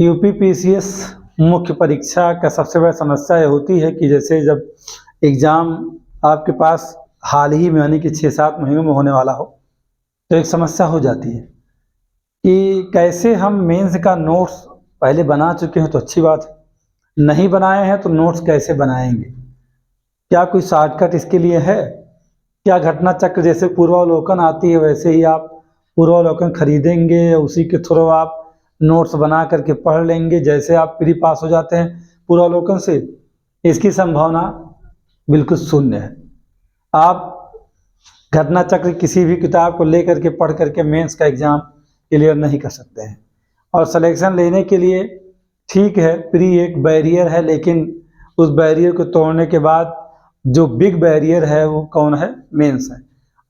UP PCS मुख्य परीक्षा का सबसे बड़ी समस्या ये होती है कि जैसे जब एग्ज़ाम आपके पास हाल ही में यानी कि 6-7 महीनों में होने वाला हो, तो एक समस्या हो जाती है कि कैसे हम मेंस का नोट्स पहले बना चुके हैं तो अच्छी बात है, नहीं बनाए हैं तो नोट्स कैसे बनाएंगे? क्या कोई शॉर्टकट इसके लिए है? क्या घटना चक्र जैसे पूर्वावलोकन आती है वैसे ही आप पूर्वावलोकन खरीदेंगे या उसी के थ्रू आप नोट्स बना करके पढ़ लेंगे जैसे आप प्री पास हो जाते हैं पूर्वावलोकन से? इसकी संभावना बिल्कुल शून्य है। आप घटना चक्र किसी भी किताब को लेकर के पढ़ करके मेंस का एग्ज़ाम क्लियर नहीं कर सकते हैं। और सिलेक्शन लेने के लिए ठीक है, प्री एक बैरियर है, लेकिन उस बैरियर को तोड़ने के बाद जो बिग बैरियर है वो कौन है? मेंस है।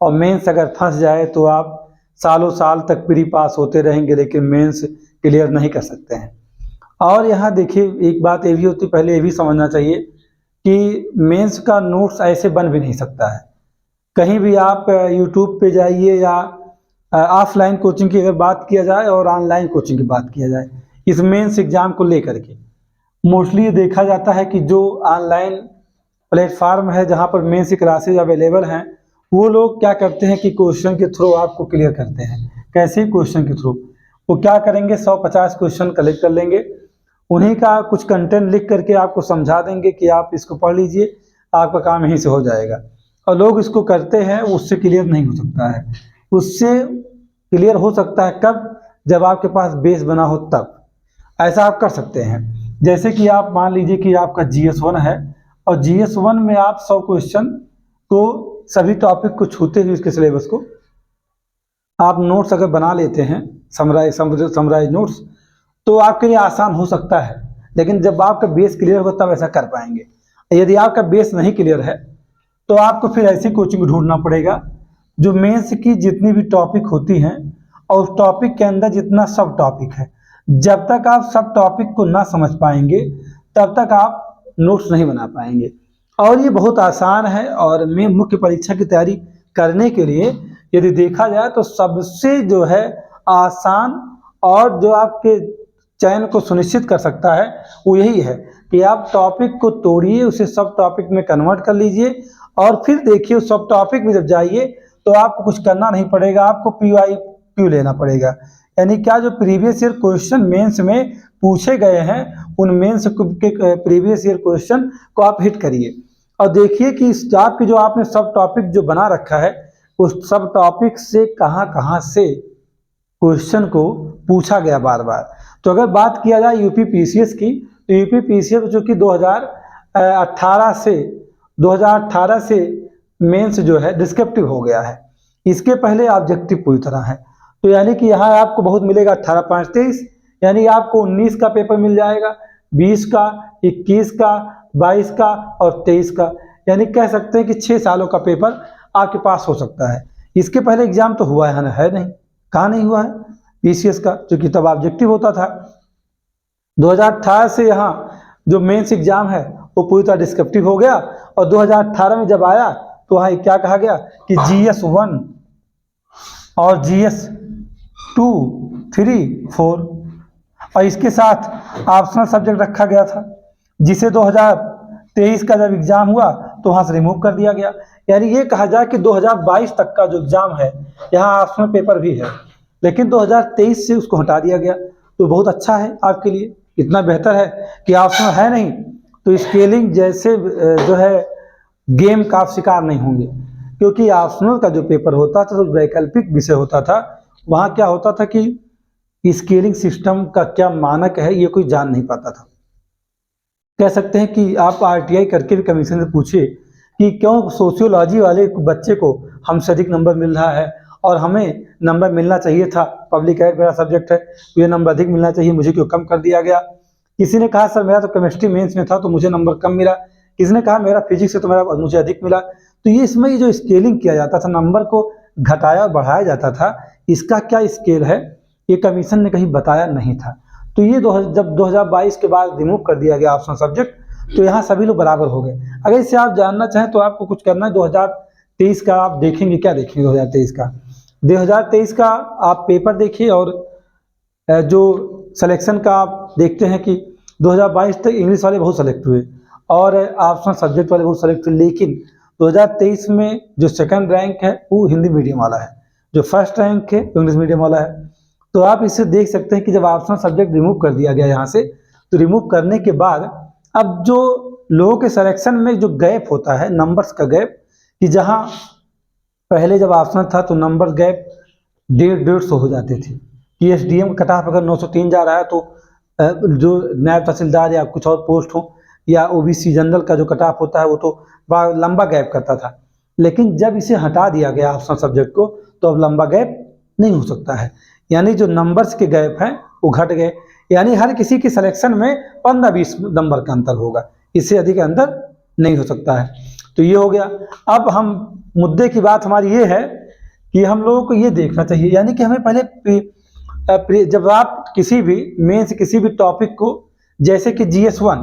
और मेंस अगर फंस जाए तो आप सालों साल तक प्री पास होते रहेंगे लेकिन मेंस क्लियर नहीं कर सकते हैं। और यहाँ देखिए एक बात ये भी होती है, पहले ये भी समझना चाहिए कि मेंस का नोट्स ऐसे बन भी नहीं सकता है। कहीं भी आप यूट्यूब पे जाइए या ऑफलाइन कोचिंग की अगर बात किया जाए और ऑनलाइन कोचिंग की बात किया जाए इस मेंस एग्ज़ाम को लेकर के, मोस्टली ये देखा जाता है कि जो ऑनलाइन प्लेटफार्म है जहाँ पर मेंस की क्लासेज अवेलेबल हैं, वो लोग क्या करते हैं कि क्वेश्चन के थ्रू आपको क्लियर करते हैं। कैसे? क्वेश्चन के थ्रू वो क्या करेंगे, 150 क्वेश्चन कलेक्ट कर लेंगे, उन्हीं का कुछ कंटेंट लिख करके आपको समझा देंगे कि आप इसको पढ़ लीजिए, आपका काम यहीं से हो जाएगा। और लोग इसको करते हैं, उससे क्लियर नहीं हो सकता है। उससे क्लियर हो सकता है कब? जब आपके पास बेस बना हो तब। ऐसा आप कर सकते हैं, जैसे कि आप मान लीजिए कि आपका GS1 है और GS1 में आप 100 क्वेश्चन को सभी टॉपिक को छूते हुए इसके सिलेबस को आप नोट्स अगर बना लेते हैं, समराइज नोट्स, तो आपके लिए आसान हो सकता है। लेकिन जब आपका बेस क्लियर होगा तब ऐसा कर पाएंगे। यदि आपका बेस नहीं क्लियर है तो आपको फिर ऐसी कोचिंग ढूंढना पड़ेगा जो मेंस की जितनी भी टॉपिक होती हैं और उस टॉपिक के अंदर जितना सब टॉपिक है, जब तक आप सब टॉपिक को ना समझ पाएंगे तब तक आप नोट्स नहीं बना पाएंगे। और ये बहुत आसान है। और मैं मुख्य परीक्षा की तैयारी करने के लिए यदि देखा जाए तो सबसे जो है आसान और जो आपके चयन को सुनिश्चित कर सकता है वो यही है कि आप टॉपिक को तोड़िए, उसे सब टॉपिक में कन्वर्ट कर लीजिए और फिर देखिए उस सब टॉपिक में जब जाइए तो आपको कुछ करना नहीं पड़ेगा, आपको PYQ लेना पड़ेगा। यानी क्या, जो प्रीवियस ईयर क्वेश्चन मेंस में पूछे गए हैं उन मेंस के प्रीवियस ईयर क्वेश्चन को आप हिट करिए और देखिए कि इस आपकी जो आपने सब टॉपिक जो बना रखा है उस सब टॉपिक से कहाँ से क्वेश्चन को पूछा गया बार बार। तो अगर बात किया जाए यूपी पीसीएस की, तो यूपी पीसीएस जो कि 2018 से मेंस जो है डिस्क्रिप्टिव हो गया है। इसके पहले ऑब्जेक्टिव पूरी तरह है। तो यानी कि यहाँ आपको बहुत मिलेगा 18-5-23, यानी आपको 19 का पेपर मिल जाएगा, 20 का, 21 का, 22 का और 23 का। यानी कह सकते हैं कि 6 सालों का पेपर आपके पास हो सकता है। इसके पहले एग्जाम तो हुआ है नहीं, कहाँ नहीं हुआ है पीसीएस का, क्योंकि तब ऑब्जेक्टिव होता था। 2018 से यहाँ जो मेंस एग्जाम है वो पूरी तरह डिस्क्रिप्टिव हो गया और 2018 में जब आया तो वहाँ क्या कहा गया कि GS1 और GS2, 3, 4 और इसके साथ ऑप्शनल सब्जेक्ट रखा गया था, जिसे 2023 का जब एग्जाम हुआ तो वहाँ से रिमूव कर दिया गया। यानी ये कहा जाए कि 2022 तक का जो एग्जाम है यहाँ ऑप्शनल पेपर भी है, लेकिन 2023 से उसको हटा दिया गया। तो बहुत अच्छा है आपके लिए, इतना बेहतर है कि ऑप्शनल है नहीं तो स्केलिंग जैसे जो है गेम का आप शिकार नहीं होंगे। क्योंकि ऑप्शनल का जो पेपर होता था तो वैकल्पिक विषय होता था, वहाँ क्या होता था कि स्केलिंग सिस्टम का क्या मानक है ये कोई जान नहीं पाता था। कह सकते हैं कि आप RTI करके भी कमीशन से पूछिए कि क्यों सोशियोलॉजी वाले बच्चे को हमसे अधिक नंबर मिल रहा है और हमें नंबर मिलना चाहिए था, पब्लिक एड मेरा सब्जेक्ट है तो ये नंबर अधिक मिलना चाहिए, मुझे क्यों कम कर दिया गया। किसी ने कहा सर मेरा तो केमिस्ट्री मेंस में था तो मुझे नंबर कम मिला, किसी ने कहा मेरा फिजिक्स है तो मुझे अधिक मिला। तो ये इसमें जो स्केलिंग किया जाता था, नंबर को घटाया और बढ़ाया जाता था, इसका क्या स्केल है ये कमीशन ने कहीं बताया नहीं था। तो ये जब 2022 के बाद रिमूव कर दिया गया ऑप्शनल सब्जेक्ट तो यहाँ सभी लोग बराबर हो गए। अगर इससे आप जानना चाहें तो आपको कुछ करना है, 2023 का आप देखेंगे, क्या देखेंगे 2023 का आप पेपर देखिए और जो सिलेक्शन का आप देखते हैं कि 2022 तक इंग्लिश वाले बहुत सेलेक्ट हुए और ऑप्शनल सब्जेक्ट वाले बहुत सेलेक्ट हुए, लेकिन 2023 में जो सेकंड रैंक है वो हिंदी मीडियम वाला है, जो फर्स्ट रैंक है इंग्लिश मीडियम वाला है। तो आप इससे देख सकते हैं कि जब ऑप्शनल सब्जेक्ट रिमूव कर दिया गया यहाँ से, तो रिमूव करने के बाद अब जो लोगों के सिलेक्शन में जो गैप होता है, नंबर्स का गैप, कि जहाँ पहले जब ऑप्शनल था तो नंबर गैप 150 हो जाते थे कि एसडीएम कट ऑफ अगर 903 जा रहा है तो जो नायब तहसीलदार या कुछ और पोस्ट हो या ओबीसी जनरल का जो कट ऑफ होता है वो तो बड़ा लंबा गैप करता था। लेकिन जब इसे हटा दिया गया ऑप्शनल सब्जेक्ट को, तो अब लंबा गैप नहीं हो सकता है, यानी जो नंबर्स के गैप हैं वो घट गए, यानी हर किसी के सिलेक्शन में 15-20 नंबर का अंतर होगा, इससे अधिक अंतर नहीं हो सकता है। तो ये हो गया। अब हम मुद्दे की बात हमारी ये है कि हम लोगों को ये देखना चाहिए, यानी कि हमें पहले जब आप किसी भी मेंस किसी भी टॉपिक को, जैसे कि GS1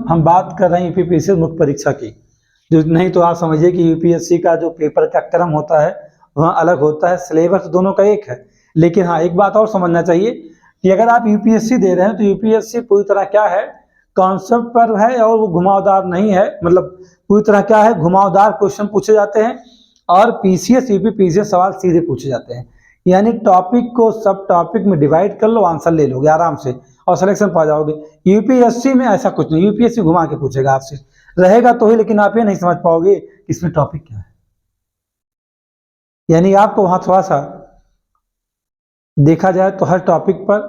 हम बात कर रहे हैं यूपीपीएससी मुख्य परीक्षा की, जो नहीं तो आप समझिए कि यूपीएससी का जो पेपर का क्रम होता है वहाँ अलग होता है, सिलेबस दोनों का एक है। लेकिन हाँ, एक बात और समझना चाहिए कि अगर आप यूपीएससी दे रहे हैं तो यूपीएससी पूरी तरह क्या है, कॉन्सेप्ट पर है और वो घुमावदार नहीं है, मतलब पूरी तरह क्या है, घुमावदार क्वेश्चन पूछे जाते हैं और पीसीएस यूपीपीसीएस सवाल सीधे पूछे जाते हैं, यानी टॉपिक को सब टॉपिक में डिवाइड कर लो, आंसर ले लोगे आराम से और सिलेक्शन पा जाओगे। यूपीएससी में ऐसा कुछ नहीं, यूपीएससी घुमा के पूछेगा आपसे, रहेगा तो ही, लेकिन आप ये नहीं समझ पाओगे कि इसमें टॉपिक क्या है, यानी आपको वहां थोड़ा सा देखा जाए तो हर टॉपिक पर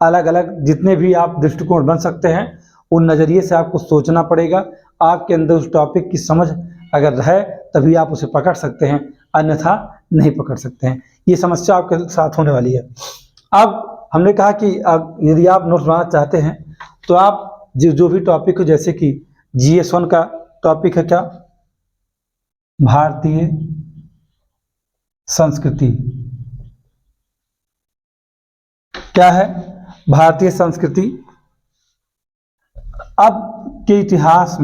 अलग अलग जितने भी आप दृष्टिकोण बन सकते हैं उन नज़रिए से आपको सोचना पड़ेगा। आपके अंदर उस टॉपिक की समझ अगर है तभी आप उसे पकड़ सकते हैं, अन्यथा नहीं पकड़ सकते हैं। ये समस्या आपके साथ होने वाली है। अब हमने कहा कि अब यदि आप नोट्स बनाना चाहते हैं तो आप जो भी टॉपिक हो, जैसे कि GS1 का टॉपिक है क्या, भारतीय संस्कृति, क्या है, भारतीय संस्कृति। अब के इतिहास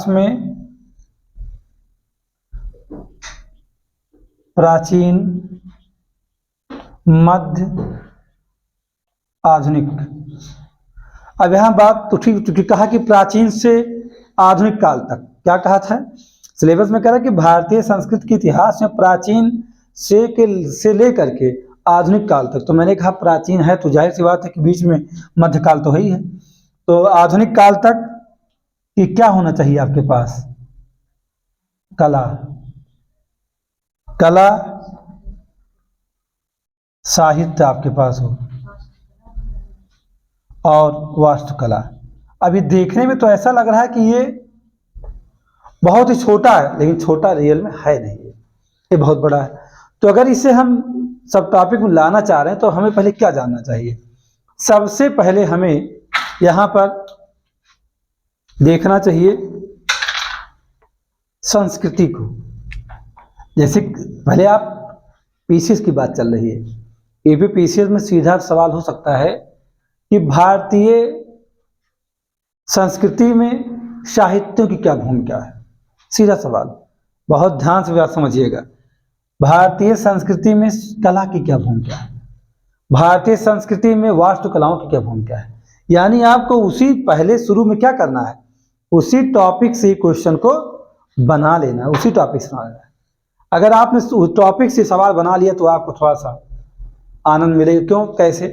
में प्राचीन, मध्य, आधुनिक। अब यहां बात तो ठीक कहा कि प्राचीन से आधुनिक काल तक, क्या कहा था सिलेबस में, कह रहा कि भारतीय संस्कृति के इतिहास में प्राचीन से लेकर के आधुनिक काल तक। तो मैंने कहा प्राचीन है तो जाहिर सी बात है कि बीच में मध्यकाल तो है ही है, तो आधुनिक काल तक कि क्या होना चाहिए आपके पास, कला साहित्य आपके पास हो और वास्तुकला। अभी देखने में तो ऐसा लग रहा है कि ये बहुत ही छोटा है, लेकिन छोटा रियल में है नहीं, ये बहुत बड़ा है। तो अगर इसे हम सब टॉपिक में लाना चाह रहे हैं तो हमें पहले क्या जानना चाहिए, सबसे पहले हमें यहाँ पर देखना चाहिए संस्कृति को। जैसे पहले आप पीसीएस की बात चल रही है, यूपीपीसीएस में सीधा सवाल हो सकता है कि भारतीय संस्कृति में साहित्यों की क्या भूमिका है, सीधा सवाल, बहुत ध्यान से बात समझिएगा। भारतीय संस्कृति में कला की क्या भूमिका है, भारतीय संस्कृति में वास्तुकलाओं की क्या भूमिका है, यानी आपको उसी पहले शुरू में क्या करना है, उसी टॉपिक से क्वेश्चन को बना लेना है, उसी टॉपिक से बना लेना है। अगर आपने उस टॉपिक से सवाल बना लिया तो आपको थोड़ा सा आनंद मिलेगा। क्यों, कैसे,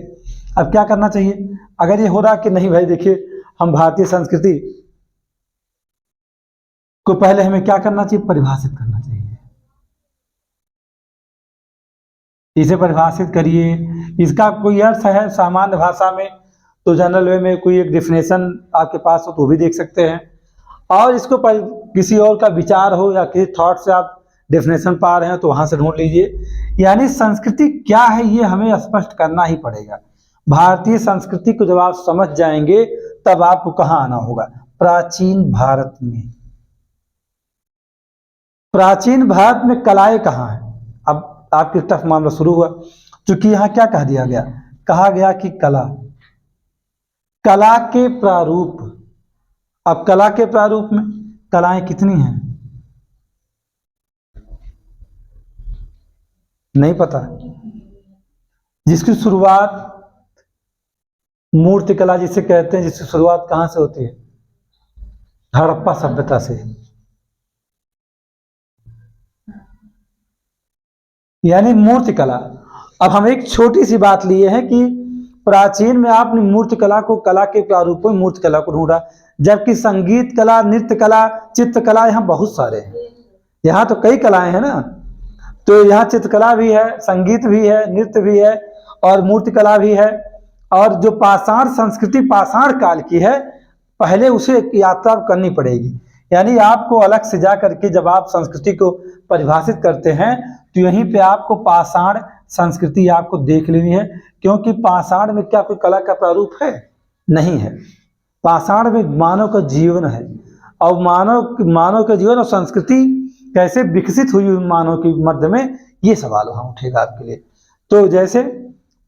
अब क्या करना चाहिए, अगर ये हो रहा कि नहीं भाई देखिए हम भारतीय संस्कृति को पहले हमें क्या करना चाहिए, परिभाषित करना चाहिए, इसे परिभाषित करिए, इसका कोई अर्थ है सामान्य भाषा में तो जनरल वे में कोई एक डेफिनेशन आपके पास हो तो भी देख सकते हैं, और इसको किसी और का विचार हो या किसी थॉट से आप डेफिनेशन पा रहे हैं तो वहां से ढूंढ लीजिए। यानी संस्कृति क्या है ये हमें स्पष्ट करना ही पड़ेगा। भारतीय संस्कृति को जब आप समझ जाएंगे तब आपको कहाँ आना होगा, प्राचीन भारत में। प्राचीन भारत में कलाएं कहाँ हैं, अब आपकी टफ मामला शुरू हुआ, क्योंकि यहाँ क्या कह दिया गया, कहा गया कि कला के प्रारूप। अब कला के प्रारूप में कलाएं कितनी हैं, नहीं पता। जिसकी शुरुआत मूर्तिकला जिसे कहते हैं, जिसकी शुरुआत कहाँ से होती है? हड़प्पा सभ्यता से। यानी मूर्तिकला। अब हम एक छोटी सी बात लिए हैं कि प्राचीन में आपने मूर्तिकला को, कला के प्रारूपों में मूर्तिकला को ढूंढा, जबकि संगीत कला, नृत्य कला, चित्रकला यहाँ बहुत सारे हैं। यहाँ तो कई कलाएं हैं ना, तो यहाँ चित्रकला भी है, संगीत भी है, नृत्य भी है और मूर्तिकला भी है। और जो पाषाण संस्कृति पाषाण काल की है, पहले उसे यात्रा करनी पड़ेगी। यानी आपको अलग से जा करके जब आप संस्कृति को परिभाषित करते हैं तो यहीं पे आपको पाषाण संस्कृति आपको देख लेनी है, क्योंकि पाषाण में क्या कोई कला का प्रारूप है? नहीं है। पाषाण में मानव का जीवन है, और मानव का जीवन और संस्कृति कैसे विकसित हुई मानव के मध्य में, ये सवाल वहां उठेगा आपके लिए। तो जैसे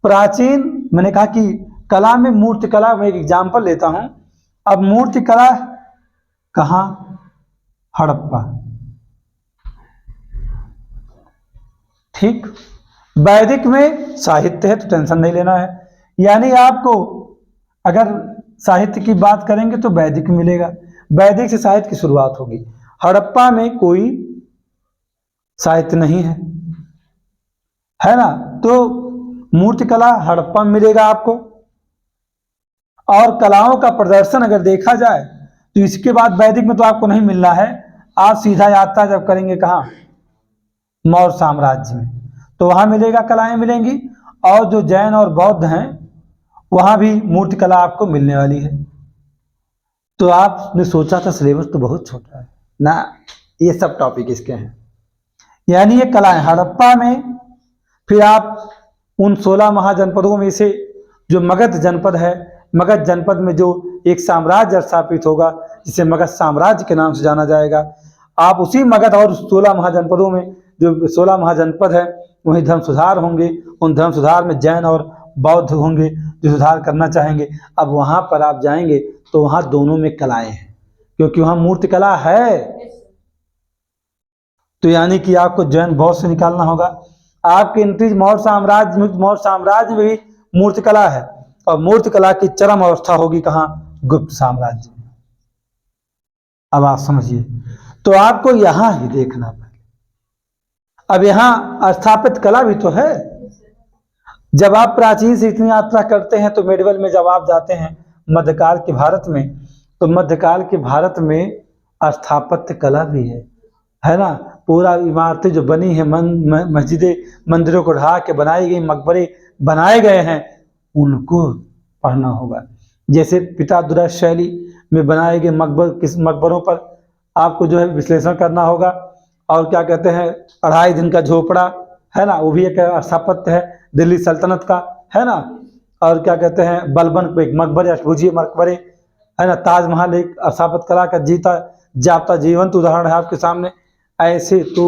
प्राचीन, मैंने कहा कि कला में मूर्तिकला, मैं एक एग्जाम्पल लेता हूं। अब मूर्तिकला कहाँ? हड़प्पा। ठीक। वैदिक में साहित्य है तो टेंशन नहीं लेना है। यानी आपको अगर साहित्य की बात करेंगे तो वैदिक मिलेगा, वैदिक से साहित्य की शुरुआत होगी। हड़प्पा में कोई साहित्य नहीं है ना? तो मूर्तिकला हड़प्पा में मिलेगा आपको। और कलाओं का प्रदर्शन अगर देखा जाए तो इसके बाद वैदिक में तो आपको नहीं मिलना है। आप सीधा यात्रा जब करेंगे कहाँ? मौर्य साम्राज्य में, तो वहां मिलेगा, कलाएं मिलेंगी। और जो जैन और बौद्ध हैं वहां भी मूर्तिकला आपको मिलने वाली है। तो आपने सोचा था सिलेबस तो बहुत छोटा है ना, ये सब टॉपिक इसके हैं। यानी ये कलाएं हड़प्पा में। फिर आप उन 16 महाजनपदों में से जो मगध जनपद है, मगध जनपद में जो एक साम्राज्य स्थापित होगा जिसे मगध साम्राज्य के नाम से जाना जाएगा, आप उसी मगध और 16 महाजनपदों में, जो 16 महाजनपद है, वहीं धर्म सुधार होंगे। उन धर्म सुधार में जैन और बौद्ध होंगे जो सुधार करना चाहेंगे। अब वहां पर आप जाएंगे तो वहां दोनों में कलाएं हैं, क्योंकि वहां मूर्तिकला है। तो यानी कि आपको जैन बौद्ध से निकालना होगा। आपके एंट्री मौर्य साम्राज्य में भी मूर्तिकला है, और मूर्तिकला की चरम अवस्था होगी कहाँ? गुप्त साम्राज्य में। अब आप समझिए, तो आपको यहां ही देखना पड़ेगा। अब यहां स्थापित कला भी तो है। जब आप प्राचीन से इतनी यात्रा करते हैं तो मेडिवल में जब आप जाते हैं मध्यकाल के भारत में, तो मध्यकाल के भारत में स्थापत्य कला भी है ना? पूरा इमारतें जो बनी है, मस्जिदें, मंदिरों को ढा के बनाई गई, मकबरे बनाए गए हैं, उनको पढ़ना होगा। जैसे पिथागोरस शैली में बनाए गए मकबरों पर आपको जो है विश्लेषण करना होगा। और क्या कहते हैं, 2.5 दिन का झोपड़ा है ना, वो भी एक स्थापत्य है दिल्ली सल्तनत का, है ना। और क्या कहते हैं, बलबन एक मकबरे, अष्टभुजीय मकबरे, है ना। ताजमहल एक स्थापत्य कला का जीता जागता जीवंत उदाहरण है आपके सामने। ऐसे तो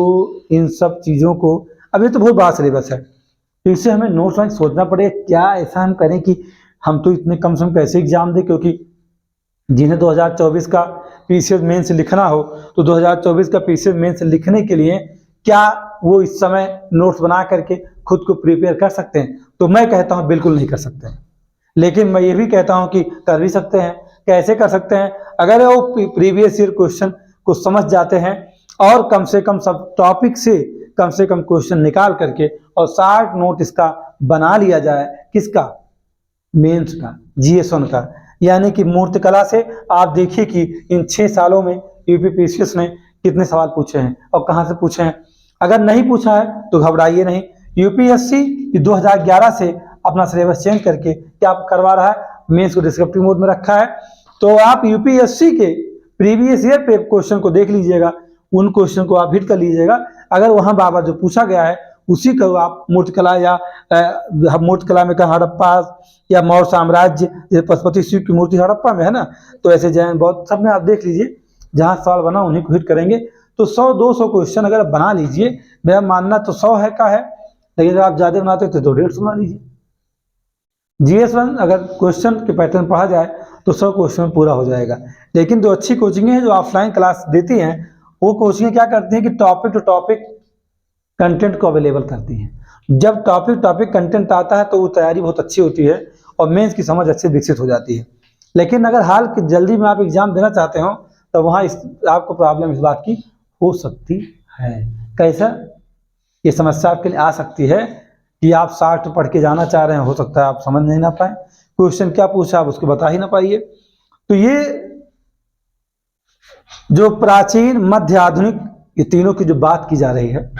इन सब चीज़ों को, अब ये तो बहुत बड़ा सिलेबस है, तो इससे हमें नोट्स वाइज सोचना पड़ेगा क्या ऐसा हम करें कि हम तो इतने कम से कम कैसे एग्जाम दें। क्योंकि जिन्हें 2024 का पीसीएस मेंस लिखना हो, तो 2024 का पीसीएस मेंस लिखने के लिए क्या वो इस समय नोट्स बना करके खुद को प्रिपेयर कर सकते हैं? तो मैं कहता हूं बिल्कुल नहीं कर सकते हैं। लेकिन मैं ये भी कहता हूं कि कर भी सकते हैं। कैसे कर सकते हैं? अगर वो प्रीवियस ईयर क्वेश्चन को समझ जाते हैं और कम से कम सब टॉपिक से कम क्वेश्चन निकाल करके और 60 नोट इसका बना लिया जाए। किसका? मेंस का, जीएस1 का। यानी कि मूर्तिकला से आप देखिए कि इन 6 सालों में यूपीपीसीएस ने कितने सवाल पूछे हैं और कहां से पूछे हैं। अगर नहीं पूछा है तो घबराइए नहीं। यूपीएससी 2011 से अपना सिलेबस चेंज करके क्या करवा रहा है, मेंस को डिस्क्रिप्टिव मोड में रखा है। तो आप यूपीएससी के प्रीवियस ईयर पे क्वेश्चन को देख लीजिएगा, उन क्वेश्चन को आप हिट कर लीजिएगा। अगर वहां बाबा जो पूछा गया है उसी को आप मूर्तिकला या मूर्तिकला में कहा हड़प्पा या मौर्य साम्राज्य, जैसे पशुपति शिव की मूर्ति हड़प्पा में है ना, तो ऐसे जैन बौद्ध सब में आप देख लीजिए, जहां सवाल बना उन्हीं को हिट करेंगे। तो 100-200 क्वेश्चन अगर बना लीजिए, मेरा मानना तो 100 है का है, लेकिन अगर आप ज्यादा बनाते हो तो 150 बना लीजिए। जीएस1 अगर क्वेश्चन के पैटर्न पढ़ा जाए तो 100 क्वेश्चन में पूरा हो जाएगा। लेकिन जो अच्छी कोचिंगें हैं जो ऑफलाइन क्लास देती हैं, वो कोचिंगें क्या करती हैं कि टॉपिक टू टॉपिक कंटेंट को अवेलेबल करती हैं। जब टॉपिक कंटेंट आता है तो वो तैयारी बहुत अच्छी होती है और मेंस की समझ अच्छे विकसित हो जाती है। लेकिन अगर हाल की जल्दी में आप एग्जाम देना चाहते हो तो वहाँ आपको प्रॉब्लम इस बात की हो सकती है। कैसा? ये समस्या आपके लिए आ सकती है कि आप शार्ट पढ़ के जाना चाह रहे हैं, हो सकता है आप समझ नहीं ना पाए, क्वेश्चन क्या पूछा आप उसको बता ही ना पाइए। तो ये जो प्राचीन, मध्य, आधुनिक, ये तीनों की जो बात की जा रही है,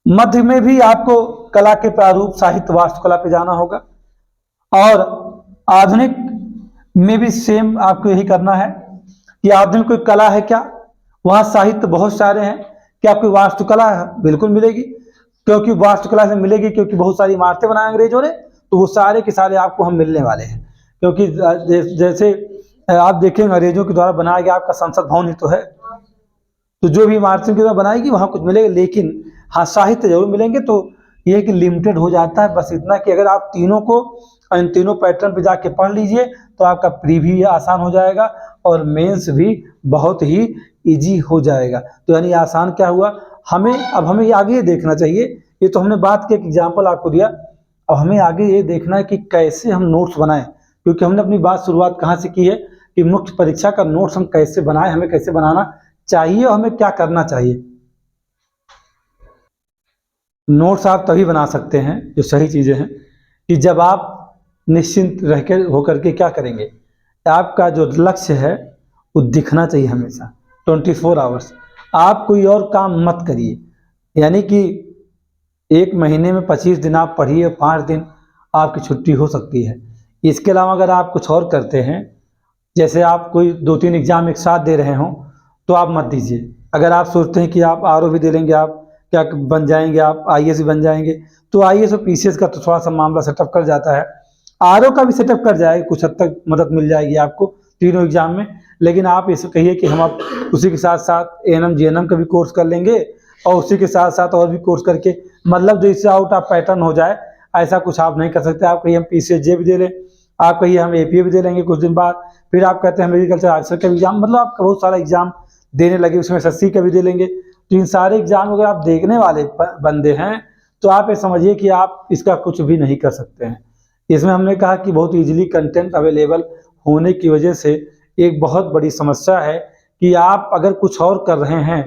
मध्य में भी आपको कला के प्रारूप साहित्य वास्तुकला पे जाना होगा और आधुनिक में भी सेम आपको यही करना है कि आधुनिक कोई कला है क्या, वहाँ साहित्य बहुत सारे हैं, क्या कोई वास्तुकला है? बिल्कुल मिलेगी, क्योंकि वास्तुकला से मिलेगी, क्योंकि बहुत सारी इमारतें बनाए अंग्रेजों ने, तो वो सारे के सारे आपको हम मिलने वाले हैं। क्योंकि जैसे आप देखेंगे अंग्रेजों के द्वारा बनाया गया आपका संसद भवन ही तो है, तो जो भी इमारतें के द्वारा बनाएगी वहाँ कुछ मिलेगा, लेकिन हाँ साहित्य जरूर मिलेंगे। तो ये कि लिमिटेड हो जाता है, बस इतना कि अगर आप तीनों को, इन तीनों पैटर्न पे जाके पढ़ लीजिए तो आपका प्री भी आसान हो जाएगा और मेंस भी बहुत ही इजी हो जाएगा। तो यानी आसान क्या हुआ, हमें आगे ये देखना चाहिए, ये तो हमने बात की, एक एग्जाम्पल आपको दिया, अब हमें आगे ये देखना है कि कैसे हम नोट्स बनाएं, क्योंकि हमने अपनी बात शुरुआत कहाँ से की है कि मुख्य परीक्षा का नोट्स हम कैसे बनाएं, हमें कैसे बनाना चाहिए और हमें क्या करना चाहिए। नोट्स आप तभी बना सकते हैं, जो सही चीज़ें हैं, कि जब आप निश्चिंत रह कर होकर के क्या करेंगे, आपका जो लक्ष्य है वो दिखना चाहिए हमेशा 24 आवर्स। आप कोई और काम मत करिए, यानी कि एक महीने में 25 दिन आप पढ़िए, 5 दिन आपकी छुट्टी हो सकती है। इसके अलावा अगर आप कुछ और करते हैं, जैसे आप कोई 2-3 एग्जाम एक साथ दे रहे हों, तो आप मत दीजिए। अगर आप सोचते हैं कि आप आरओ भी दे लेंगे, आप क्या बन जाएंगे, आप आईएएस भी बन जाएंगे, तो आईएएस और पीसीएस का तो थोड़ा सा मामला सेटअप कर जाता है, आरओ का भी सेटअप कर जाएगा, कुछ हद तक मदद मिल जाएगी आपको तीनों एग्जाम में। लेकिन आप इसे कहिए कि हम आप उसी के साथ साथ एएनएम जीएनएम का भी कोर्स कर लेंगे और उसी के साथ साथ और भी कोर्स करके, मतलब जो इससे आउट ऑफ पैटर्न हो जाए, ऐसा कुछ आप नहीं कर सकते। आप कहिए हम पीसीएस भी दे लें, आप कहिए हम एपीए भी दे लेंगे कुछ दिन बाद, फिर आप कहते हैं हम एग्रीकल्चर ऑफिसर का एग्जाम, मतलब आप बहुत सारा एग्जाम देने लगे, उसमें एसएससी का भी दे लेंगे। तो इन सारे एग्जाम अगर आप देखने वाले बंदे हैं तो आप ये समझिए कि आप इसका कुछ भी नहीं कर सकते हैं। इसमें हमने कहा कि बहुत इजीली कंटेंट अवेलेबल होने की वजह से एक बहुत बड़ी समस्या है कि आप अगर कुछ और कर रहे हैं,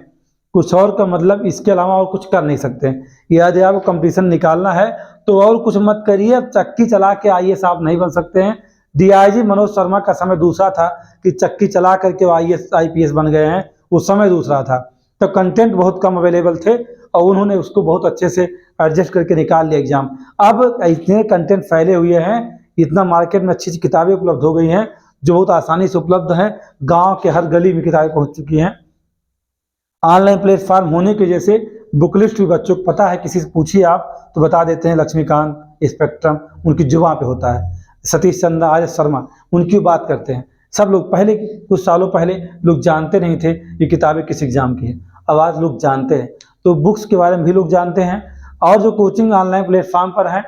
कुछ और का मतलब इसके अलावा और कुछ कर नहीं सकते हैं। यदि आपको कंपटीशन निकालना है तो और कुछ मत करिए, अब चक्की चला के आईएएस आप नहीं बन सकते हैं। डीआईजी मनोज शर्मा का समय दूसरा था कि चक्की चला करके वो आईएएस आईपीएस बन गए हैं, उस समय दूसरा था, तो कंटेंट बहुत कम अवेलेबल थे और उन्होंने उसको बहुत अच्छे से एडजस्ट करके निकाल लिया एग्जाम। अब इतने कंटेंट फैले हुए हैं, इतना मार्केट में अच्छी अच्छी किताबें उपलब्ध हो गई हैं जो बहुत आसानी से उपलब्ध हैं, गांव के हर गली में किताबें पहुंच चुकी हैं। ऑनलाइन प्लेटफॉर्म होने की वजह से बुक लिस्ट भी बच्चों को पता है, किसी से पूछिए आप तो बता देते हैं, लक्ष्मीकांत, स्पेक्ट्रम उनकी जुबान पे होता है, सतीश चंद्र, आर एस शर्मा, उनकी बात करते हैं। सब लोग पहले, कुछ सालों पहले लोग जानते नहीं थे ये किताबें किस एग्जाम की हैं, अब आज लोग जानते हैं। तो बुक्स के बारे में भी लोग जानते हैं और जो कोचिंग ऑनलाइन प्लेटफॉर्म पर है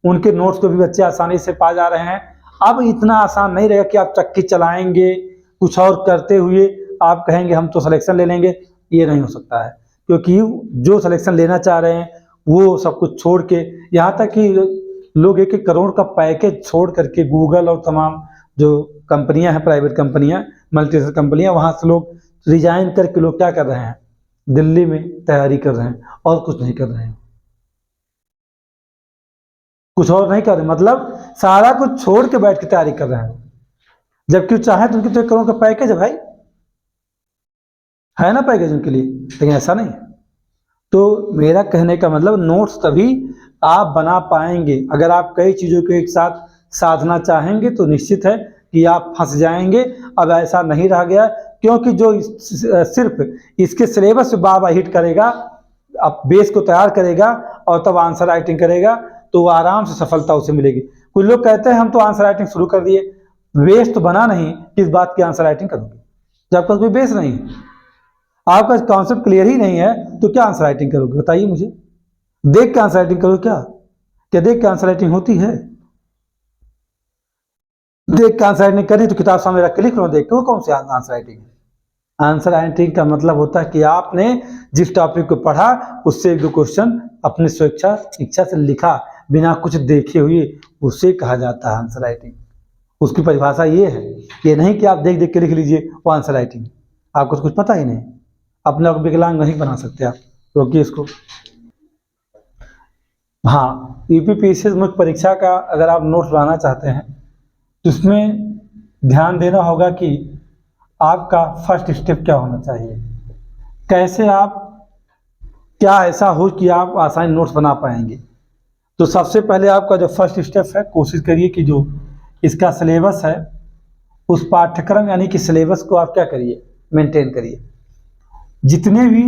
उनके नोट्स को भी बच्चे आसानी से पा जा रहे हैं। अब इतना आसान नहीं रहेगा कि आप चक्की चलाएंगे, कुछ और करते हुए आप कहेंगे हम तो सिलेक्शन ले लेंगे, ये नहीं हो सकता है, क्योंकि जो सिलेक्शन लेना चाह रहे हैं वो सब कुछ छोड़ के, यहाँ तक कि लोग 1-1 करोड़ का पैकेज छोड़ करके गूगल और तमाम जो कंपनियां हैं, प्राइवेट कंपनियां, मल्टीनेशनल कंपनियां, वहां से लोग रिजाइन करके लोग क्या कर रहे हैं, दिल्ली में तैयारी कर रहे हैं और कुछ नहीं कर रहे हैं, कुछ और नहीं कर रहे, मतलब सारा कुछ छोड़ के बैठ के तैयारी कर रहे हैं। जबकि चाहे तो उनकी तो 1 करोड़ का पैकेज है भाई, है ना पैकेज उनके लिए, लेकिन ऐसा नहीं है। तो मेरा कहने का मतलब नोट्स तभी आप बना पाएंगे अगर आप कई चीज़ों को एक साथ साधना चाहेंगे, तो निश्चित है कि आप फंस जाएंगे। अब ऐसा नहीं रह गया, क्योंकि जो सिर्फ इसके सिलेबस पे बाबा हिट करेगा, अब बेस को तैयार करेगा और तब आंसर राइटिंग करेगा, तो वो आराम से सफलता उसे मिलेगी। कुछ लोग कहते हैं हम तो आंसर राइटिंग शुरू कर दिए, बेस तो बना नहीं, किस बात की आंसर राइटिंग करोगे जब आपका कोई बेस नहीं है, आपका कॉन्सेप्ट क्लियर ही नहीं है, तो क्या आंसर राइटिंग करोगे बताइए मुझे। देख के आंसर राइटिंग करो, क्या देख के आंसर राइटिंग होती है? देख के आंसर राइटिंग करनी तो किताब सामने रख के लिख लो, देख के वो कौन सी आंसर राइटिंग है? आंसर राइटिंग का मतलब होता है कि आपने जिस टॉपिक को पढ़ा उससे एक दो क्वेश्चन अपने स्वेच्छा इच्छा से लिखा, बिना कुछ देखे हुए, उसे कहा जाता है आंसर राइटिंग। उसकी परिभाषा ये है, ये नहीं कि आप देख देख के लिख लीजिए वो आंसर राइटिंग, आपको तो कुछ पता ही नहीं, अपने आप विकलांग नहीं बना सकते आप। रोकिए इसको। हाँ, यूपीपीसीएस मुख्य परीक्षा का अगर आप नोट्स बनाना चाहते हैं तो इसमें ध्यान देना होगा कि आपका फर्स्ट स्टेप क्या होना चाहिए, कैसे आप, क्या ऐसा हो कि आप आसानी नोट्स बना पाएंगे। तो सबसे पहले आपका जो फर्स्ट स्टेप है, कोशिश करिए कि जो इसका सिलेबस है उस पाठ्यक्रम यानी कि सिलेबस को आप क्या करिए, मेंटेन करिए। जितने भी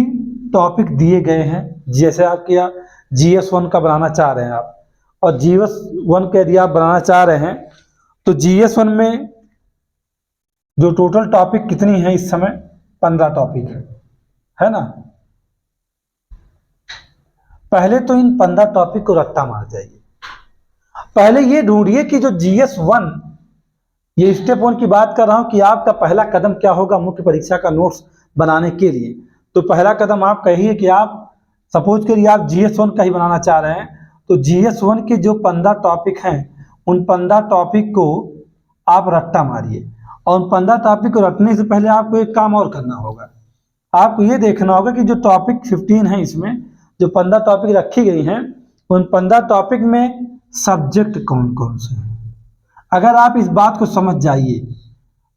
टॉपिक दिए गए हैं, जैसे आपके यहाँ GS1 का बनाना चाह रहे हैं आप, और GS1 का यदि आप बनाना चाह रहे हैं तो GS1 में जो टोटल टॉपिक कितनी है इस समय, 15 टॉपिक है ना। पहले तो इन 15 टॉपिक को रट्टा मार जाइए। पहले ये ढूंढिए कि जो GS1, ये स्टेप 1 की बात कर रहा हूं कि आपका पहला कदम क्या होगा मुख्य परीक्षा का नोट्स बनाने के लिए। तो पहला कदम आप कहिए कि आप सपोज करिए आप GS1 का ही बनाना चाह रहे हैं, तो GS1 के जो 15 टॉपिक हैं उन 15 टॉपिक को आप रट्टा मारिए। और उन 15 टॉपिक को रटने से पहले आपको एक काम और करना होगा, आपको ये देखना होगा कि जो टॉपिक 15 है, इसमें जो 15 टॉपिक रखी गई हैं उन 15 टॉपिक में सब्जेक्ट कौन कौन से हैं। अगर आप इस बात को समझ जाइए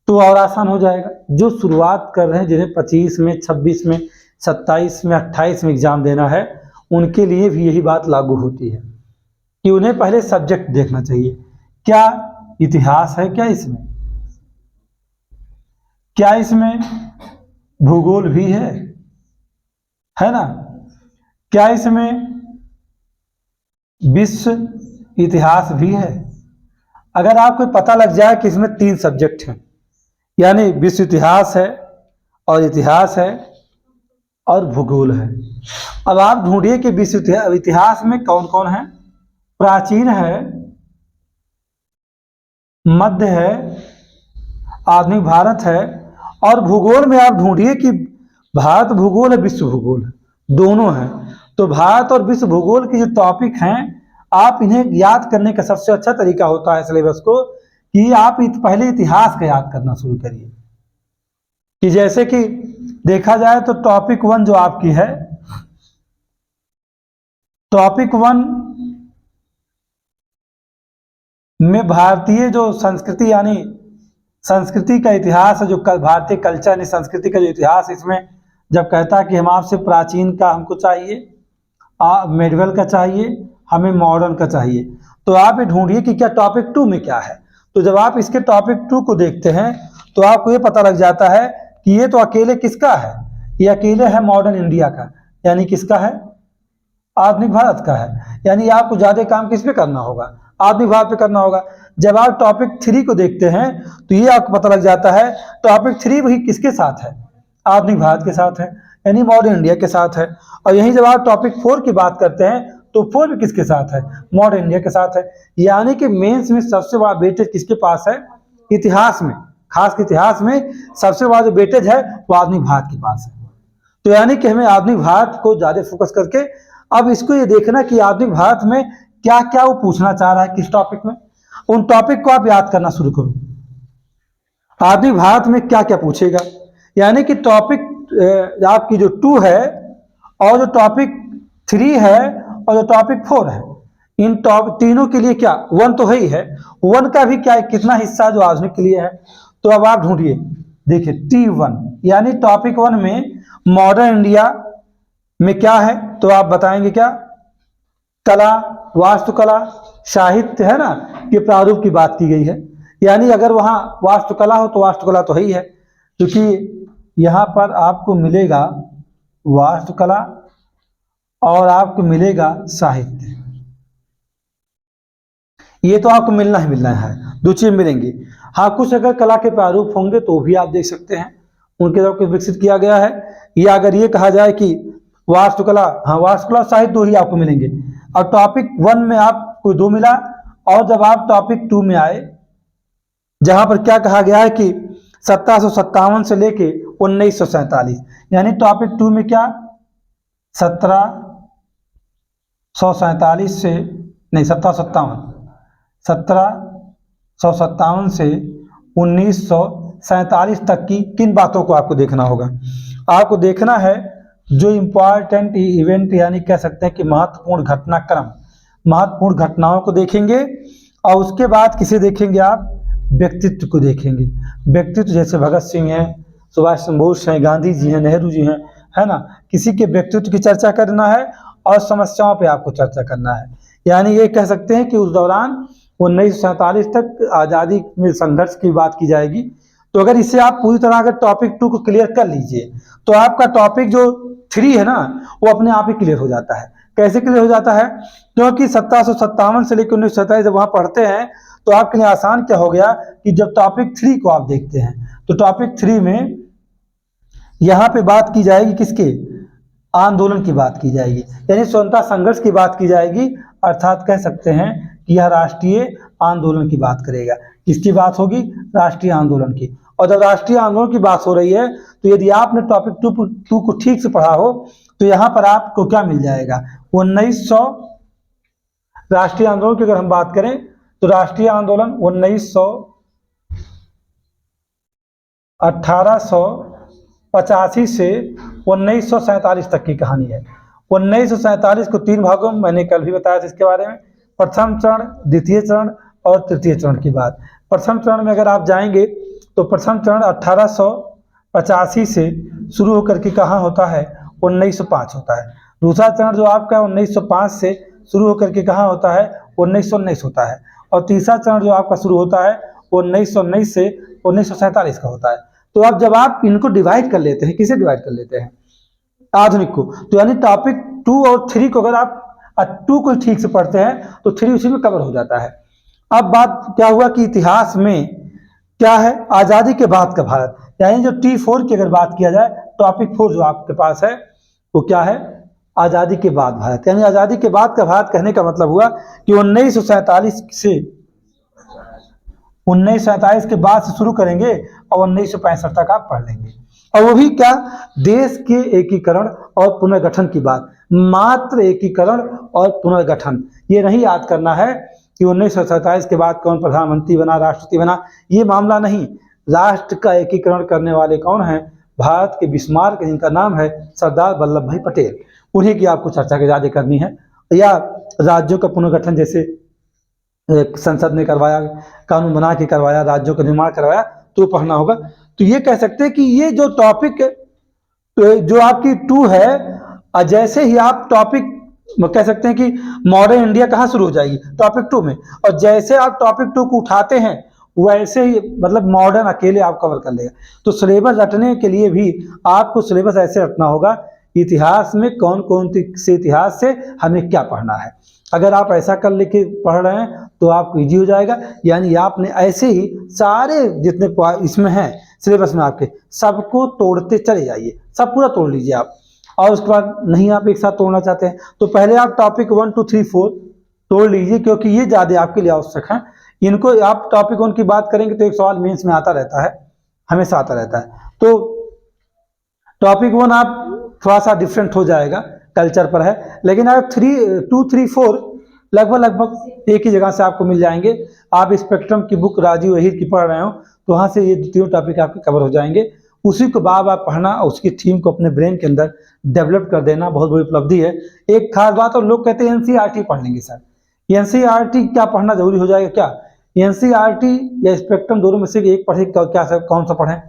तो और आसान हो जाएगा। जो शुरुआत कर रहे हैं, जिन्हें 25 में, 26 में, 27 में, 28 में एग्जाम देना है, उनके लिए भी यही बात लागू होती है कि उन्हें पहले सब्जेक्ट देखना चाहिए। क्या इतिहास है, क्या इसमें, क्या इसमें भूगोल भी है ना, क्या इसमें विश्व इतिहास भी है। अगर आपको पता लग जाए कि इसमें 3 सब्जेक्ट हैं, यानी विश्व इतिहास है और इतिहास है और भूगोल है, अब आप ढूंढिए कि विश्व इतिहास में कौन कौन है। प्राचीन है, मध्य है, आधुनिक भारत है, और भूगोल में आप ढूंढिए कि भारत भूगोल है, विश्व भूगोल है, दोनों हैं। तो भारत और विश्व भूगोल के जो टॉपिक हैं, आप इन्हें याद करने का सबसे अच्छा तरीका होता है सिलेबस को कि आप पहले इतिहास का याद करना शुरू करिए। कि जैसे कि देखा जाए तो टॉपिक 1 जो आपकी है, टॉपिक 1 में भारतीय जो संस्कृति यानी संस्कृति का इतिहास है, जो भारतीय कल्चर यानी संस्कृति का जो इतिहास, इसमें जब कहता है कि हम आपसे प्राचीन का हमको चाहिए, मेडिवल का चाहिए, हमें मॉडर्न का चाहिए, तो आप ये ढूंढिए कि क्या टॉपिक 2 में क्या है। तो जब आप इसके टॉपिक 2 को देखते हैं तो आपको ये पता लग जाता है कि ये तो अकेले किसका है, ये अकेले है मॉडर्न इंडिया का, यानी किसका है, आधुनिक भारत का है। यानी आपको ज्यादा काम किस पे करना होगा, आधुनिक भारत पे करना होगा। जब आप टॉपिक 3 को देखते हैं तो ये आपको पता लग जाता है टॉपिक 3 वही किसके साथ है, आधुनिक भारत के साथ है, यानी मॉडर्न इंडिया के साथ है। और यहीं जब आप टॉपिक 4 की बात करते हैं तो 4 भी किसके साथ है, मॉडर्न इंडिया के साथ है। यानी कि मेंस में सबसे बड़ा वेटेज किसके पास है, इतिहास में, खास इतिहास में सबसे बड़ा जो वेटेज है वो आधुनिक भारत के पास है। तो यानी कि हमें आधुनिक भारत को ज्यादा फोकस करके अब इसको ये देखना कि आधुनिक भारत में क्या क्या वो पूछना चाह रहा है, किस टॉपिक में, उन टॉपिक को आप याद करना शुरू करो। आधुनिक भारत में क्या क्या पूछेगा, यानी कि टॉपिक आपकी जो 2 है और जो टॉपिक 3 है और जो टॉपिक 4 है, इन तीनों के लिए क्या 1 तो है ही है, 1 का भी क्या कितना हिस्सा जो आधुनिक के लिए है। तो अब आप ढूंढिए, देखिए T1 यानी टॉपिक 1 में मॉडर्न इंडिया में क्या है, तो आप बताएंगे क्या, कला, वास्तुकला, साहित्य है ना, कि प्रारूप की बात की गई है। यानी अगर वहां वास्तुकला हो तो वास्तुकला तो है ही है, क्योंकि यहां पर आपको मिलेगा वास्तुकला और आपको मिलेगा साहित्य, ये तो आपको मिलना ही मिलना है, 2 चीज मिलेंगी। हाँ, कुछ अगर कला के प्रारूप होंगे तो भी आप देख सकते हैं, उनके द्वारा कुछ विकसित किया गया है। या अगर ये कहा जाए कि वास्तुकला, हाँ वास्तुकला साहित्य 2 ही आपको मिलेंगे। और टॉपिक 1 में आपको 2 मिला, और जब आप टॉपिक 2 में आए जहां पर क्या कहा गया है कि 1757 से लेके 1947, यानी टॉपिक 2 में क्या 1747 से नहीं 1757 से 1947 तक की किन बातों को आपको देखना होगा। आपको देखना है जो इम्पॉर्टेंट इवेंट यानी कह सकते हैं कि महत्वपूर्ण घटनाक्रम, महत्वपूर्ण घटनाओं को देखेंगे और उसके बाद किसे देखेंगे आप, व्यक्तित्व को देखेंगे। व्यक्तित्व जैसे भगत सिंह हैं, सुभाष चंद्र बोस हैं, गांधी जी हैं, नेहरू जी हैं, है ना। किसी के व्यक्तित्व की चर्चा करना है और समस्याओं पे आपको चर्चा करना है। यानी ये कह सकते हैं कि उस दौरान 1947 तक आज़ादी में संघर्ष की बात की जाएगी। तो अगर इसे आप पूरी तरह अगर टॉपिक 2 को क्लियर कर लीजिए तो आपका टॉपिक जो 3 है ना वो अपने आप ही क्लियर हो जाता है। कैसे क्लियर हो जाता है, क्योंकि 1757 से लेकर 1947 जब वहाँ पढ़ते हैं तो आपके लिए आसान क्या हो गया कि जब टॉपिक 3 को आप देखते हैं तो टॉपिक 3 में यहाँ पे बात की जाएगी किसके, आंदोलन की बात की जाएगी, यानी स्वतंत्रता संघर्ष की बात की जाएगी। अर्थात कह सकते हैं कि यह राष्ट्रीय आंदोलन की बात करेगा। किसकी बात होगी, राष्ट्रीय आंदोलन की। और जब राष्ट्रीय आंदोलन की बात हो रही है तो यदि आपने टॉपिक 2 को ठीक से पढ़ा हो तो यहाँ पर आपको क्या मिल जाएगा, 1900 राष्ट्रीय आंदोलन की अगर हम बात करें तो राष्ट्रीय आंदोलन 1885 से 1947 तक की कहानी है। 1947 को 3 भागों में, मैंने कल भी बताया था इसके बारे में, प्रथम चरण, द्वितीय चरण और तृतीय चरण की बात। प्रथम चरण में अगर आप जाएंगे तो प्रथम चरण 1885 से शुरू होकर के कहाँ होता है, 1905 होता है। दूसरा चरण जो आपका 1905 से शुरू होकर के कहाँ होता है, 1919 होता है। और तीसरा चरण जो आपका शुरू होता है 1919 से 1947 का होता है। तो अब जब आप इनको डिवाइड कर लेते हैं, किसे डिवाइड कर लेते हैं, आधुनिक को, तो यानी टॉपिक 2 और 3 को अगर आप 2 को ठीक से पढ़ते हैं तो 3 उसी में कवर हो जाता है। अब बात क्या हुआ कि इतिहास में क्या है, आज़ादी के बाद का भारत, यानी जो T4 की अगर बात किया जाए, टॉपिक 4 जो आपके पास है वो क्या है, आज़ादी के बाद भारत। यानी आज़ादी के बाद का भारत कहने का मतलब हुआ कि 1947 के बाद से शुरू करेंगे और 1965 तक आप पढ़ लेंगे। और वो भी क्या, देश के एकीकरण और पुनर्गठन की बात, मात्र एकीकरण और पुनर्गठन। ये नहीं याद करना है कि 1947 के बाद कौन प्रधानमंत्री बना, राष्ट्रपति बना, ये मामला नहीं। राष्ट्र का एकीकरण करने वाले कौन हैं, भारत के बिस्मार्क, जिनका नाम है सरदार वल्लभ भाई पटेल, उन्हीं की आपको चर्चा के ज़्यादा करनी है। या राज्यों का पुनर्गठन जैसे संसद ने करवाया, कानून बना के करवाया, राज्यों का निर्माण करवाया, तो पढ़ना होगा। तो ये कह सकते हैं कि ये जो टॉपिक जो आपकी 2 है, जैसे ही आप टॉपिक कह सकते हैं कि मॉडर्न इंडिया कहाँ शुरू हो जाएगी, टॉपिक 2 में, और जैसे आप टॉपिक 2 को उठाते हैं वैसे ही मतलब मॉडर्न अकेले आप कवर कर लेगा। तो सिलेबस रटने के लिए भी आपको सिलेबस ऐसे रटना होगा, इतिहास में कौन कौन से इतिहास से हमें क्या पढ़ना है। अगर आप ऐसा कर लेके पढ़ रहे हैं तो आपको इजी हो जाएगा। यानी आपने ऐसे ही सारे जितने इसमें हैं सिलेबस में आपके, सबको तोड़ते चले जाइए, सब पूरा तोड़ लीजिए आप। और उसके बाद नहीं आप एक साथ तोड़ना चाहते हैं तो पहले आप टॉपिक 1 2 3 4 तोड़ लीजिए, क्योंकि ये ज़्यादा आपके लिए आवश्यक है। इनको आप टॉपिक 1 की बात करेंगे तो एक सवाल मेंस में आता रहता है, हमेशा आता रहता है। तो टॉपिक 1 आप थोड़ा सा डिफरेंट हो जाएगा, कल्चर पर है, लेकिन आप 2 3 4 लगभग एक ही जगह से आपको मिल जाएंगे। आप स्पेक्ट्रम की बुक राजीव वहीद की पढ़ रहे हो तो वहाँ से ये 2 टॉपिक आपके कवर हो जाएंगे। उसी को बार बार पढ़ना और उसकी थीम को अपने ब्रेन के अंदर डेवलप कर देना बहुत बड़ी उपलब्धि है। एक खास बात, और लोग कहते हैं एनसीईआरटी पढ़ लेंगे सर, एनसीईआरटी क्या पढ़ना जरूरी हो जाएगा क्या, एनसीईआरटी या स्पेक्ट्रम दोनों में से एक पढ़े, क्या कौन सा पढ़ें,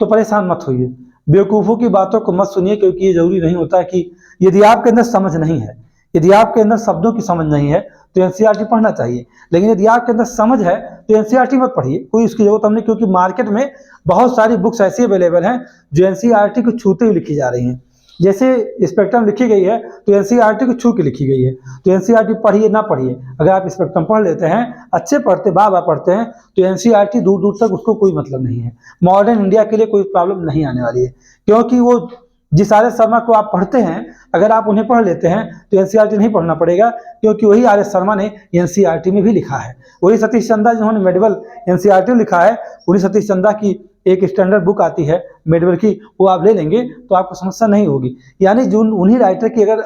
तो परेशान मत होइए, बेवकूफ़ों की बातों को मत सुनिए, क्योंकि ये जरूरी नहीं होता है कि यदि आपके अंदर समझ नहीं है, यदि आपके अंदर शब्दों की समझ नहीं है तो एनसीईआरटी पढ़ना चाहिए। लेकिन यदि आपके अंदर समझ है तो एनसीईआरटी मत पढ़िए, कोई उसकी जरूरत नहीं, क्योंकि मार्केट में बहुत सारी बुक्स ऐसी अवेलेबल हैं जो एनसीईआरटी को छूते हुए लिखी जा रही हैं। जैसे स्पेक्ट्रम लिखी गई है तो एनसीईआरटी को छू के लिखी गई है, तो एनसीईआरटी पढ़िए ना पढ़िए, अगर आप स्पेक्ट्रम पढ़ लेते हैं, अच्छे पढ़ते बार बार पढ़ते हैं, तो एनसीईआरटी दूर दूर तक उसको कोई मतलब नहीं है। मॉडर्न इंडिया के लिए कोई प्रॉब्लम नहीं आने वाली है, क्योंकि वो जिस आर एस शर्मा को आप पढ़ते हैं, अगर आप उन्हें पढ़ लेते हैं तो एनसीईआरटी नहीं पढ़ना पड़ेगा, क्योंकि वही आर एस शर्मा ने एनसीईआरटी में भी लिखा है। वही सतीश चंदा जिन्होंने मेडिवल एनसीईआरटी में लिखा है, उन्हीं सतीश चंदा की एक स्टैंडर्ड बुक आती है मेडवेल की, वो आप ले लेंगे तो आपको समस्या नहीं होगी। यानी जो उन्हीं राइटर की अगर